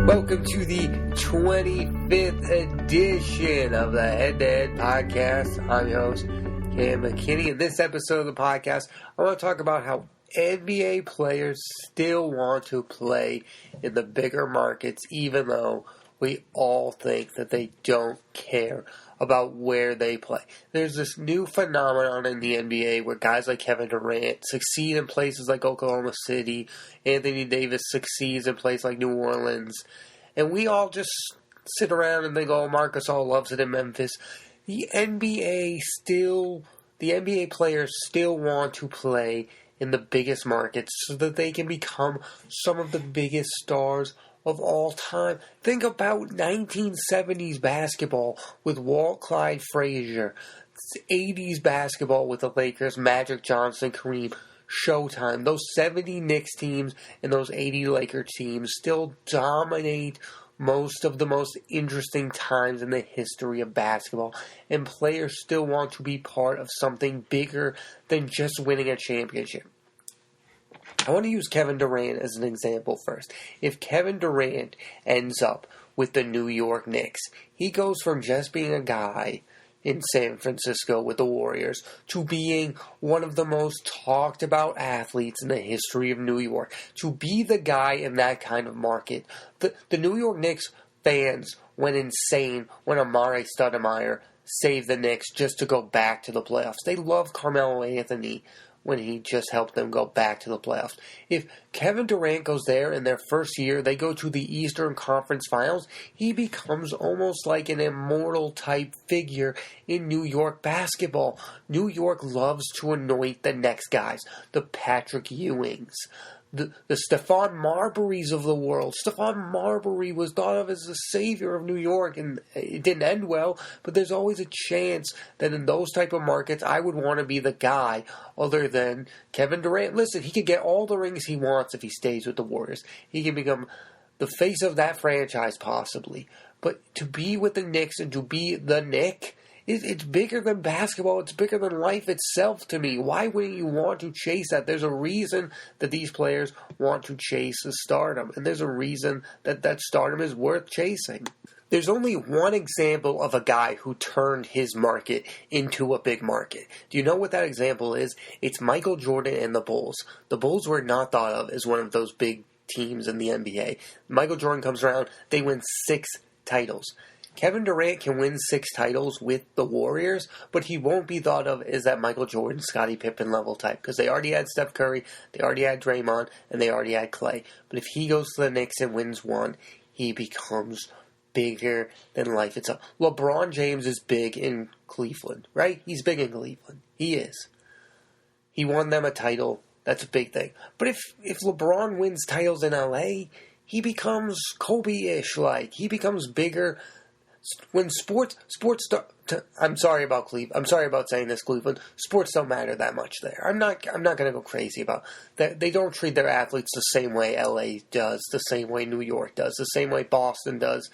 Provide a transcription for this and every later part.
Welcome to the 25th edition of the Head to Head Podcast. I'm your host, Cam McKinney. In this episode of the podcast, I want to talk about how NBA players still want to play in the bigger markets, even though we all think that they don't care about where they play. There's this new phenomenon in the NBA where guys like Kevin Durant succeed in places like Oklahoma City. Anthony Davis succeeds in places like New Orleans. And we all just sit around and think, oh, Marc Gasol loves it in Memphis. The NBA players still want to play in the biggest markets so that they can become some of the biggest stars of all time. Think about 1970s basketball with Walt Clyde Frazier, 80s basketball with the Lakers, Magic Johnson, Kareem, Showtime. Those 70 Knicks teams and those 80 Lakers teams still dominate most of the most interesting times in the history of basketball, and players still want to be part of something bigger than just winning a championship. I want to use Kevin Durant as an example first. If Kevin Durant ends up with the New York Knicks, he goes from just being a guy in San Francisco with the Warriors to being one of the most talked about athletes in the history of New York. To be the guy in that kind of market. The New York Knicks fans went insane when Amare Stoudemire saved the Knicks just to go back to the playoffs. They love Carmelo Anthony when he just helped them go back to the playoffs. If Kevin Durant goes there in their first year, they go to the Eastern Conference Finals, he becomes almost like an immortal type figure in New York basketball. New York loves to anoint the next guys, the Patrick Ewings, the Stephon Marburys of the world. Stephon Marbury was thought of as the savior of New York, and it didn't end well, but there's always a chance that in those type of markets, I would want to be the guy other than Kevin Durant. Listen, he could get all the rings he wants if he stays with the Warriors. He can become the face of that franchise, possibly. But to be with the Knicks and to be the Knick, it's bigger than basketball. It's bigger than life itself to me. Why wouldn't you want to chase that? There's a reason that these players want to chase the stardom. And there's a reason that that stardom is worth chasing. There's only one example of a guy who turned his market into a big market. Do you know what that example is? It's Michael Jordan and the Bulls. The Bulls were not thought of as one of those big teams in the NBA. Michael Jordan comes around, they win 6 titles. Kevin Durant can win 6 titles with the Warriors, but he won't be thought of as that Michael Jordan, Scottie Pippen level type, because they already had Steph Curry, they already had Draymond, and they already had Clay. But if he goes to the Knicks and wins one, he becomes bigger than life itself. LeBron James is big in Cleveland, right? He's big in Cleveland. He is. He won them a title. That's a big thing. But if LeBron wins titles in LA, he becomes Kobe-ish like. He becomes bigger. When sports I'm sorry about Cleveland. I'm sorry about saying this, Cleveland. Sports don't matter that much there. I'm not going to go crazy about that. They don't treat their athletes the same way LA does, the same way New York does, the same way Boston does.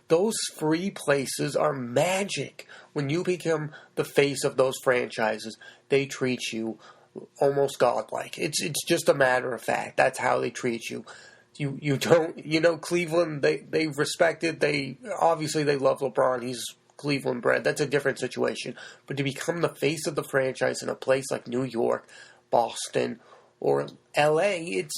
Those free places are magic. When you become the face of those franchises, they treat you almost godlike. It's just a matter of fact. That's how they treat you. You don't, Cleveland, they respect it. Obviously they love LeBron. He's Cleveland bred. That's a different situation. But to become the face of the franchise in a place like New York, Boston, or LA, it's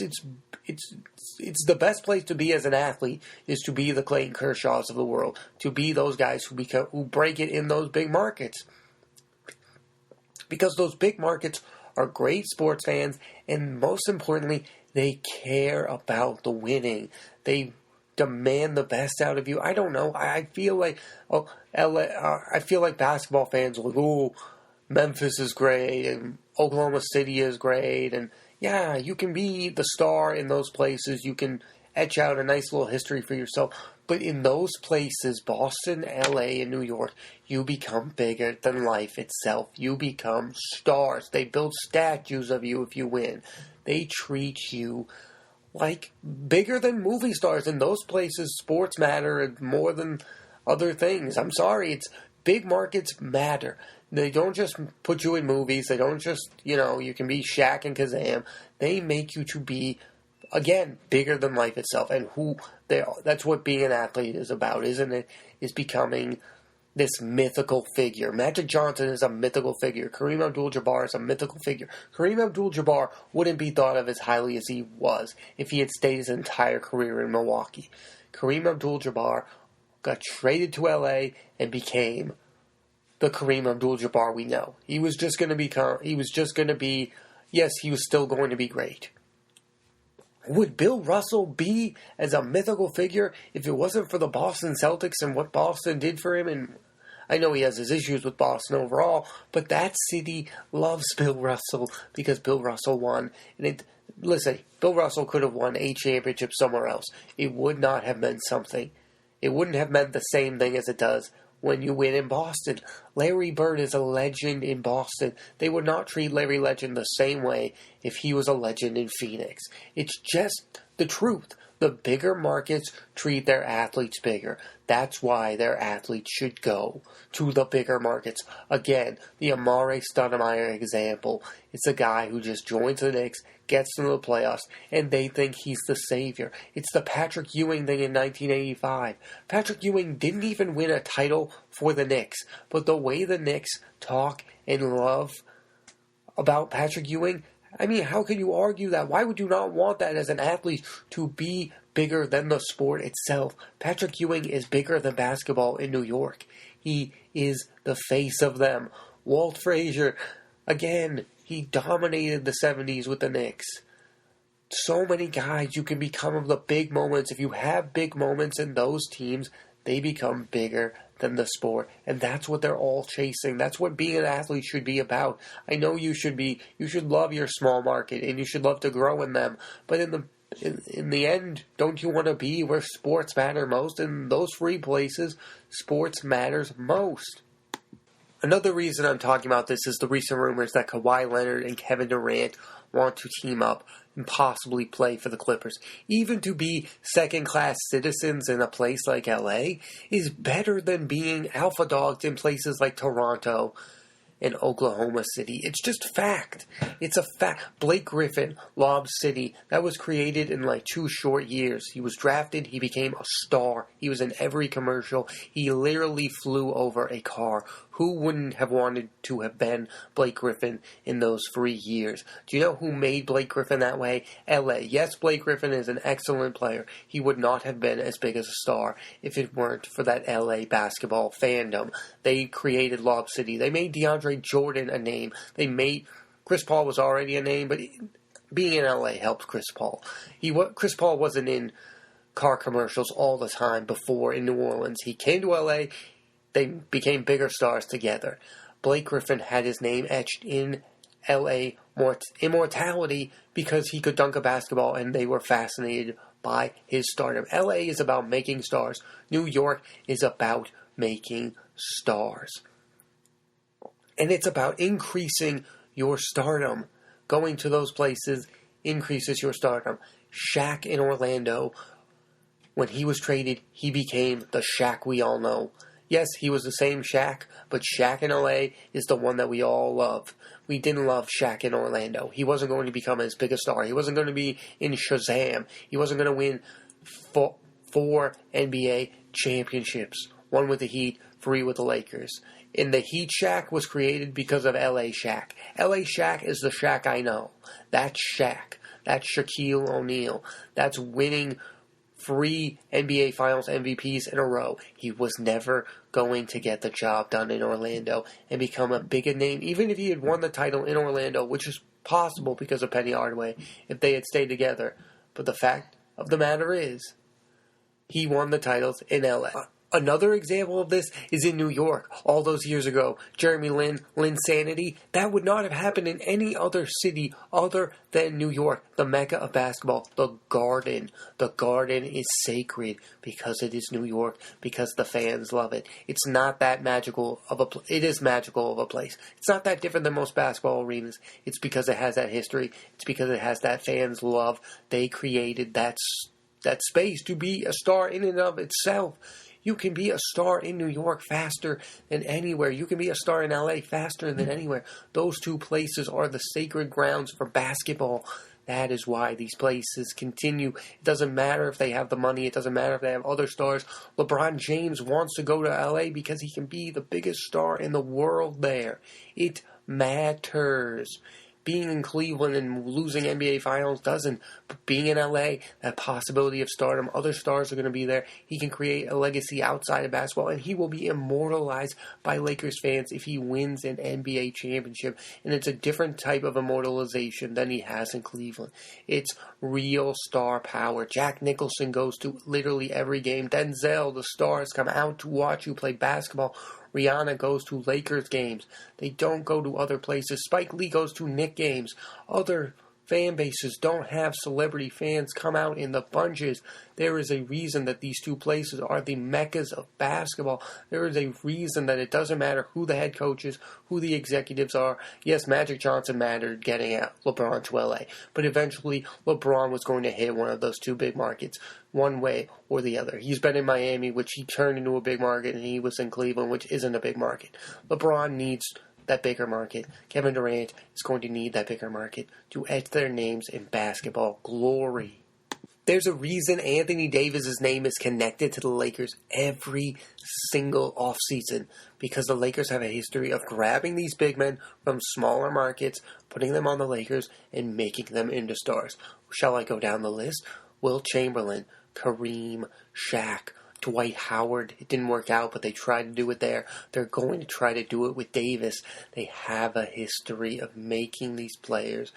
the best place to be as an athlete is to be the Clayton Kershaws of the world, to be those guys who break it in those big markets. Because those big markets are great sports fans, and most importantly, they care about the winning. They demand the best out of you. I don't know. I feel like I feel like basketball fans are like, oh, Memphis is great and Oklahoma City is great, and yeah, you can be the star in those places. You can etch out a nice little history for yourself. But in those places, Boston, LA, and New York, you become bigger than life itself. You become stars. They build statues of you if you win. They treat you like bigger than movie stars. In those places, sports matter more than other things. I'm sorry, it's big markets matter. They don't just put you in movies. They don't just, you can be Shaq and Kazam. They make you to be again, bigger than life itself. And that's what being an athlete is about, isn't it? Is becoming this mythical figure. Magic Johnson is a mythical figure. Kareem Abdul-Jabbar is a mythical figure. Kareem Abdul-Jabbar wouldn't be thought of as highly as he was if he had stayed his entire career in Milwaukee. Kareem Abdul-Jabbar got traded to LA and became the Kareem Abdul-Jabbar we know. He was just going to be, yes, he was still going to be great. Would Bill Russell be as a mythical figure if it wasn't for the Boston Celtics and what Boston did for him? And I know he has his issues with Boston overall, but that city loves Bill Russell because Bill Russell won. And listen, Bill Russell could have won a championship somewhere else. It would not have meant something. It wouldn't have meant the same thing as it does when you win in Boston. Larry Bird is a legend in Boston. They would not treat Larry Legend the same way if he was a legend in Phoenix. It's just the truth. The bigger markets treat their athletes bigger. That's why their athletes should go to the bigger markets. Again, the Amare Stoudemire example. It's a guy who just joins the Knicks, gets into the playoffs, and they think he's the savior. It's the Patrick Ewing thing in 1985. Patrick Ewing didn't even win a title for the Knicks, but the way the Knicks talk and love about Patrick Ewing, I mean, how can you argue that? Why would you not want that as an athlete to be bigger than the sport itself? Patrick Ewing is bigger than basketball in New York. He is the face of them. Walt Frazier, again, he dominated the 70s with the Knicks. So many guys, you can become the big moments. If you have big moments in those teams, they become bigger than the sport. And that's what they're all chasing. That's what being an athlete should be about. I know you should love your small market and you should love to grow in them. But in the end, don't you want to be where sports matter most? In those free places, sports matters most. Another reason I'm talking about this is the recent rumors that Kawhi Leonard and Kevin Durant want to team up and possibly play for the Clippers. Even to be second-class citizens in a place like LA is better than being alpha dogs in places like Toronto in Oklahoma City. It's just fact. It's a fact. Blake Griffin, Lob City, that was created in like 2 short years. He was drafted. He became a star. He was in every commercial. He literally flew over a car. Who wouldn't have wanted to have been Blake Griffin in those 3 years? Do you know who made Blake Griffin that way? LA. Yes, Blake Griffin is an excellent player. He would not have been as big as a star if it weren't for that LA basketball fandom. They created Lob City. They made DeAndre Jordan a name. Chris Paul was already a name, but being in LA helped Chris Paul. Chris Paul wasn't in car commercials all the time before in New Orleans. He came to LA. They became bigger stars together. Blake Griffin had his name etched in LA immortality because he could dunk a basketball and they were fascinated by his stardom. LA is about making stars. New York is about making stars. And it's about increasing your stardom. Going to those places increases your stardom. Shaq in Orlando, when he was traded, he became the Shaq we all know. Yes, he was the same Shaq, but Shaq in LA is the one that we all love. We didn't love Shaq in Orlando. He wasn't going to become as big a star. He wasn't going to be in Shazam. He wasn't going to win four NBA championships. 1 with the Heat, 3 with the Lakers. And the Heat Shaq was created because of LA Shaq. LA Shaq is the Shaq I know. That's Shaq. That's Shaquille O'Neal. That's winning 3 NBA Finals MVPs in a row. He was never going to get the job done in Orlando and become a bigger name, even if he had won the title in Orlando, which is possible because of Penny Hardaway, if they had stayed together. But the fact of the matter is, he won the titles in LA. Another example of this is in New York. All those years ago, Jeremy Lin, Linsanity, that would not have happened in any other city other than New York, the mecca of basketball, the Garden. The Garden is sacred because it is New York, because the fans love it. It's not that magical of it is magical of a place. It's not that different than most basketball arenas. It's because it has that history. It's because it has that fans love. They created that space to be a star in and of itself. You can be a star in New York faster than anywhere. You can be a star in LA faster than anywhere. Those 2 places are the sacred grounds for basketball. That is why these places continue. It doesn't matter if they have the money. It doesn't matter if they have other stars. LeBron James wants to go to LA because he can be the biggest star in the world there. It matters. Being in Cleveland and losing NBA Finals doesn't. But being in LA, that possibility of stardom, other stars are going to be there. He can create a legacy outside of basketball, and he will be immortalized by Lakers fans if he wins an NBA championship. And it's a different type of immortalization than he has in Cleveland. It's real star power. Jack Nicholson goes to literally every game. Denzel, the stars, come out to watch you play basketball. Rihanna goes to Lakers games. They don't go to other places. Spike Lee goes to Knicks games. Other fan bases don't have celebrity fans come out in the bunches. There is a reason that these two places are the meccas of basketball. There is a reason that it doesn't matter who the head coach is, who the executives are. Yes, Magic Johnson mattered getting out LeBron to LA, but eventually LeBron was going to hit one of those two big markets, one way or the other. He's been in Miami, which he turned into a big market, and he was in Cleveland, which isn't a big market. LeBron needs that bigger market. Kevin Durant is going to need that bigger market to etch their names in basketball glory. There's a reason Anthony Davis' name is connected to the Lakers every single offseason, because the Lakers have a history of grabbing these big men from smaller markets, putting them on the Lakers, and making them into stars. Shall I go down the list? Wilt Chamberlain, Kareem, Shaq, Dwight Howard. It didn't work out, but they tried to do it there. They're going to try to do it with Davis. They have a history of making these players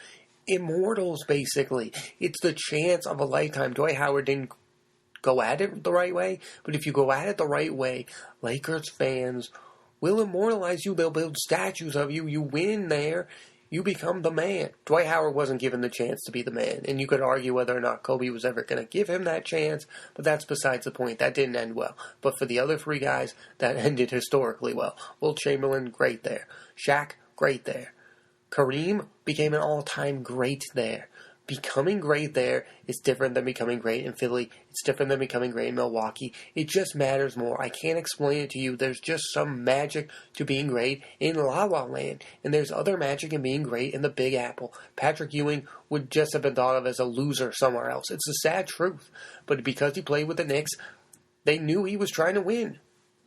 immortals, basically. It's the chance of a lifetime. Dwight Howard didn't go at it the right way, but if you go at it the right way, Lakers fans will immortalize you. They'll build statues of you. You win there. You become the man. Dwight Howard wasn't given the chance to be the man, and you could argue whether or not Kobe was ever going to give him that chance, but that's besides the point. That didn't end well. But for the other three guys, that ended historically well. Wilt Chamberlain, great there. Shaq, great there. Kareem became an all-time great there. Becoming great there is different than becoming great in Philly. It's different than becoming great in Milwaukee. It just matters more. I can't explain it to you. There's just some magic to being great in La La Land. And there's other magic in being great in the Big Apple. Patrick Ewing would just have been thought of as a loser somewhere else. It's the sad truth. But because he played with the Knicks, they knew he was trying to win.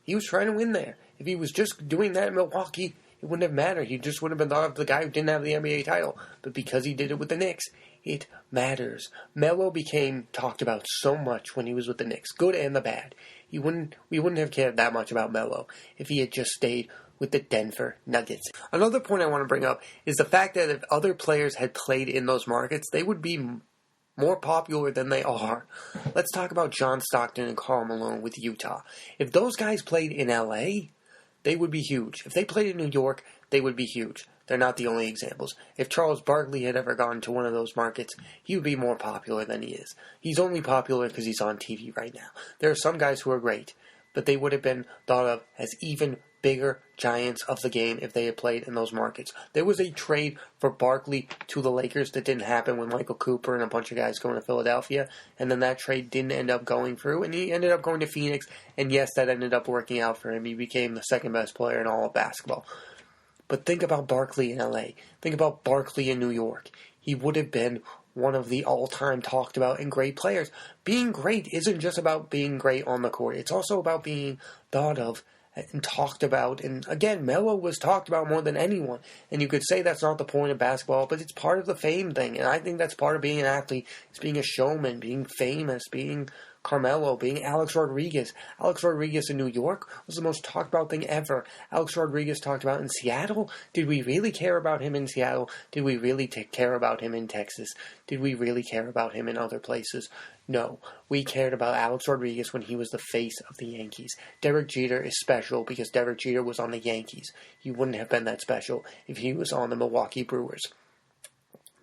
He was trying to win there. If he was just doing that in Milwaukee, it wouldn't have mattered. He just would have been thought of the guy who didn't have the NBA title. But because he did it with the Knicks, it matters. Melo became talked about so much when he was with the Knicks, good and the bad. We wouldn't have cared that much about Melo if he had just stayed with the Denver Nuggets. Another point I want to bring up is the fact that if other players had played in those markets, they would be more popular than they are. Let's talk about John Stockton and Karl Malone with Utah. If those guys played in LA, they would be huge. If they played in New York, they would be huge. They're not the only examples. If Charles Barkley had ever gone to one of those markets, he would be more popular than he is. He's only popular because he's on TV right now. There are some guys who are great, but they would have been thought of as even bigger giants of the game if they had played in those markets. There was a trade for Barkley to the Lakers that didn't happen with Michael Cooper and a bunch of guys going to Philadelphia, and then that trade didn't end up going through, and he ended up going to Phoenix, and yes, that ended up working out for him. He became the second best player in all of basketball. But think about Barkley in LA. Think about Barkley in New York. He would have been one of the all-time talked about and great players. Being great isn't just about being great on the court. It's also about being thought of and talked about. And again, Melo was talked about more than anyone. And you could say that's not the point of basketball, but it's part of the fame thing. And I think that's part of being an athlete. It's being a showman, being famous, being Carmelo, being Alex Rodriguez. Alex Rodriguez in New York was the most talked about thing ever. Alex Rodriguez talked about in Seattle. Did we really care about him in Seattle? Did we really care about him in Texas? Did we really care about him in other places? No. We cared about Alex Rodriguez when he was the face of the Yankees. Derek Jeter is special because Derek Jeter was on the Yankees. He wouldn't have been that special if he was on the Milwaukee Brewers.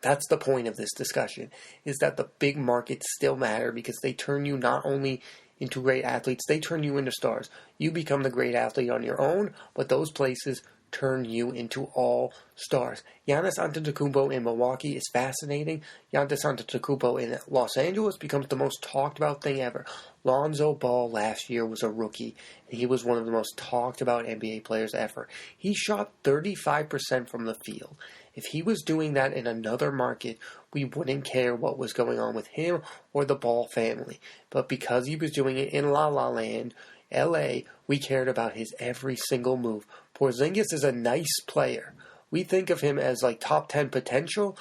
That's the point of this discussion, is that the big markets still matter because they turn you not only into great athletes, they turn you into stars. You become the great athlete on your own, but those places turn you into all stars. Giannis Antetokounmpo in Milwaukee is fascinating. Giannis Antetokounmpo in Los Angeles becomes the most talked about thing ever. Lonzo Ball last year was a rookie, and he was one of the most talked about NBA players ever. He shot 35% from the field. If he was doing that in another market, we wouldn't care what was going on with him or the Ball family. But because he was doing it in La La Land, LA, we cared about his every single move. Porzingis is a nice player. We think of him as like top 10 potential.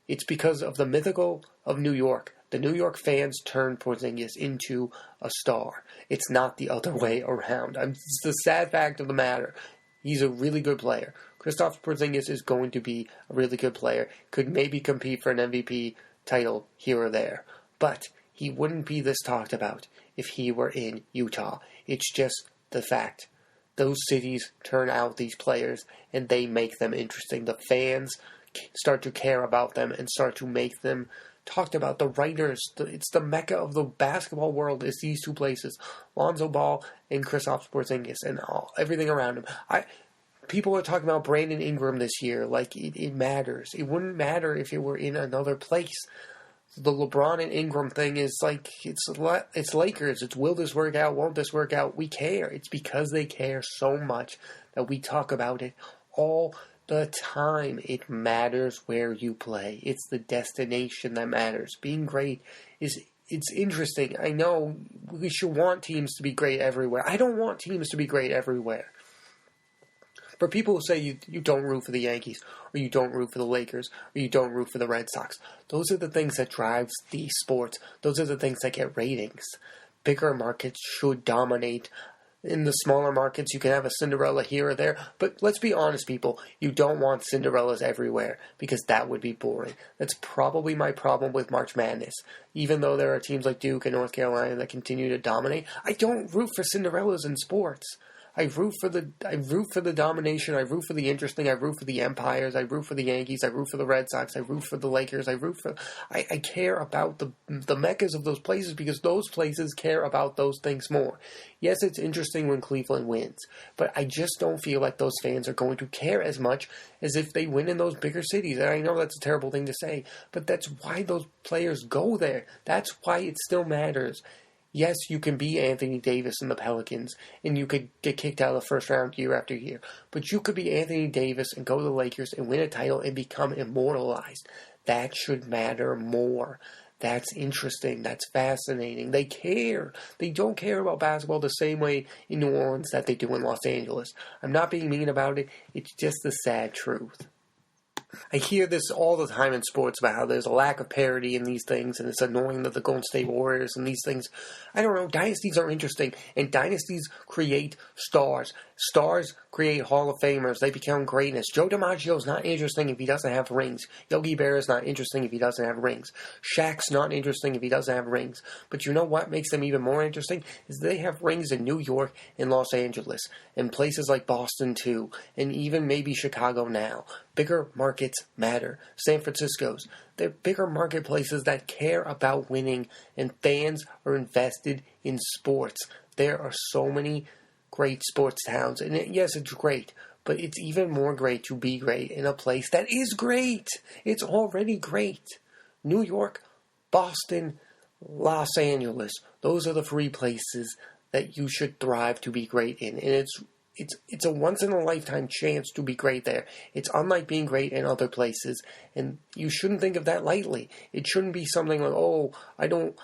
It's because of the mythical of New York. The New York fans turned Porzingis into a star. It's not the other way around. It's the sad fact of the matter. He's a really good player. Kristaps Porzingis is going to be a really good player. Could maybe compete for an MVP title here or there. But he wouldn't be this talked about if he were in Utah. It's just the fact. Those cities turn out these players and they make them interesting. The fans start to care about them and start to make them talked about. The writers, it's the mecca of the basketball world is these two places. Lonzo Ball and Kristaps Porzingis and everything around him. People are talking about Brandon Ingram this year like it matters. It wouldn't matter if it were in another place. The LeBron and Ingram thing is like, it's Lakers. It's will this work out, won't this work out? We care. It's because they care so much that we talk about it all the time. It matters where you play. It's the destination that matters. Being great it's interesting. I know we should want teams to be great everywhere. I don't want teams to be great everywhere. For people who say you don't root for the Yankees, or you don't root for the Lakers, or you don't root for the Red Sox, those are the things that drives these sports. Those are the things that get ratings. Bigger markets should dominate. In the smaller markets, you can have a Cinderella here or there. But let's be honest, people. You don't want Cinderellas everywhere, because that would be boring. That's probably my problem with March Madness. Even though there are teams like Duke and North Carolina that continue to dominate, I don't root for Cinderellas in sports. I root for the domination. I root for the interesting. I root for the empires. I root for the Yankees. I root for the Red Sox. I root for the Lakers. I care about the meccas of those places because those places care about those things more. Yes, it's interesting when Cleveland wins, but I just don't feel like those fans are going to care as much as if they win in those bigger cities. And I know that's a terrible thing to say, but that's why those players go there. That's why it still matters. Yes, you can be Anthony Davis in the Pelicans, and you could get kicked out of the first round year after year. But you could be Anthony Davis and go to the Lakers and win a title and become immortalized. That should matter more. That's interesting. That's fascinating. They care. They don't care about basketball the same way in New Orleans that they do in Los Angeles. I'm not being mean about it. It's just the sad truth. I hear this all the time in sports about how there's a lack of parity in these things, and it's annoying that the Golden State Warriors and these things. I don't know. Dynasties are interesting, and dynasties create stars. Stars create Hall of Famers. They become greatness. Joe DiMaggio is not interesting if he doesn't have rings. Yogi Berra is not interesting if he doesn't have rings. Shaq's not interesting if he doesn't have rings. But you know what makes them even more interesting? Is they have rings in New York and Los Angeles, and places like Boston too, and even maybe Chicago now. Bigger markets matter. San Francisco's. They're bigger marketplaces that care about winning, and fans are invested in sports. There are so many great sports towns, and yes, it's great, but it's even more great to be great in a place that is great. It's already great. New York, Boston, Los Angeles. Those are the three places that you should thrive to be great in, and it's a once-in-a-lifetime chance to be great there. It's unlike being great in other places, and you shouldn't think of that lightly. It shouldn't be something like, oh, I don't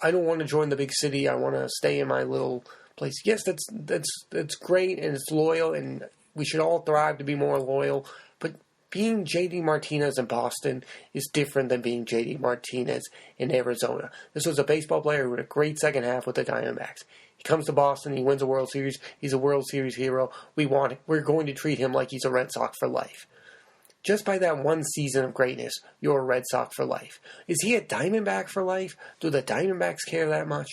want to join the big city. I want to stay in my little place. Yes, that's great, and it's loyal, and we should all thrive to be more loyal. But being J.D. Martinez in Boston is different than being J.D. Martinez in Arizona. This was a baseball player who had a great second half with the Diamondbacks. He comes to Boston, he wins a World Series, he's a World Series hero. We're going to treat him like he's a Red Sox for life. Just by that one season of greatness, you're a Red Sox for life. Is he a Diamondback for life? Do the Diamondbacks care that much?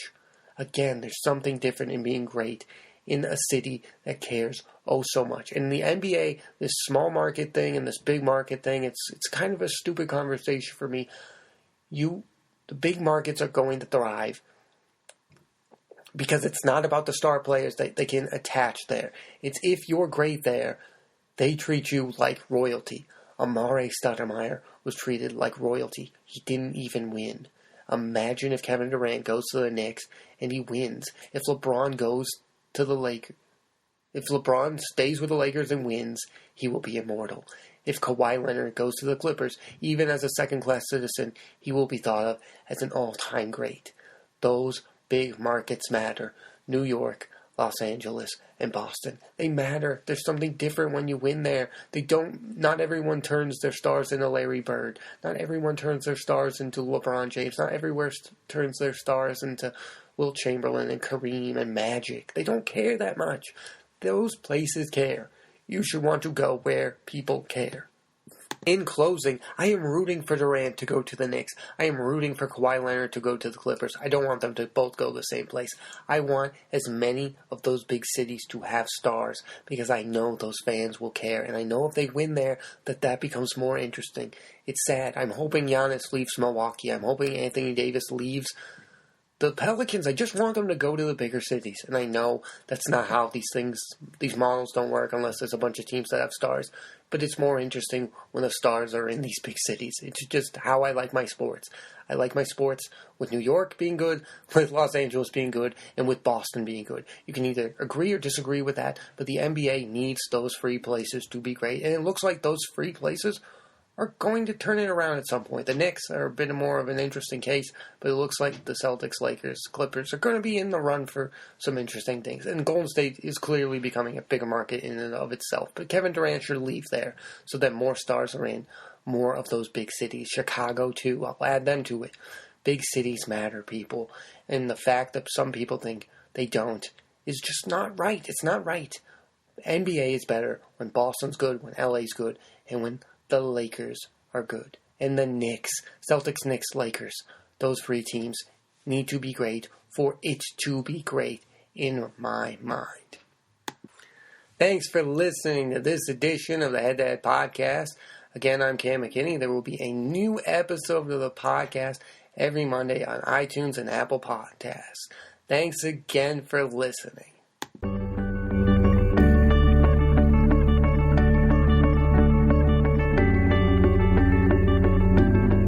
Again, there's something different in being great in a city that cares oh so much. And in the NBA, this small market thing and this big market thing, it's kind of a stupid conversation for me. The big markets are going to thrive because it's not about the star players that they can attach there. It's if you're great there, They treat you like royalty. Amare Stoudemire was treated like royalty. He didn't even win. Imagine if Kevin Durant goes to the Knicks and he wins. If LeBron goes to the Lakers, if LeBron stays with the Lakers and wins, he will be immortal. If Kawhi Leonard goes to the Clippers, even as a second-class citizen, he will be thought of as an all-time great. Those big markets matter. New York, Los Angeles, and Boston. They matter. There's something different when you win there. Not everyone turns their stars into Larry Bird. Not everyone turns their stars into LeBron James. Not everywhere turns their stars into Wilt Chamberlain and Kareem and Magic. They don't care that much. Those places care. You should want to go where people care. In closing, I am rooting for Durant to go to the Knicks. I am rooting for Kawhi Leonard to go to the Clippers. I don't want them to both go the same place. I want as many of those big cities to have stars because I know those fans will care. And I know if they win there, that becomes more interesting. It's sad. I'm hoping Giannis leaves Milwaukee. I'm hoping Anthony Davis leaves the Pelicans. I just want them to go to the bigger cities. And I know that's not how these models don't work unless there's a bunch of teams that have stars. But it's more interesting when the stars are in these big cities. It's just how I like my sports. I like my sports with New York being good, with Los Angeles being good, and with Boston being good. You can either agree or disagree with that, but the NBA needs those free places to be great. And it looks like those free places are going to turn it around at some point. The Knicks are a bit more of an interesting case, but it looks like the Celtics, Lakers, Clippers are going to be in the run for some interesting things. And Golden State is clearly becoming a bigger market in and of itself. But Kevin Durant should leave there so that more stars are in more of those big cities. Chicago, too. I'll add them to it. Big cities matter, people. And the fact that some people think they don't is just not right. It's not right. NBA is better when Boston's good, when LA's good, and when the Lakers are good. And the Knicks, Celtics, Knicks, Lakers, those three teams need to be great for it to be great in my mind. Thanks for listening to this edition of the Head to Head Podcast. Again, I'm Cam McKinney. There will be a new episode of the podcast every Monday on iTunes and Apple Podcasts. Thanks again for listening.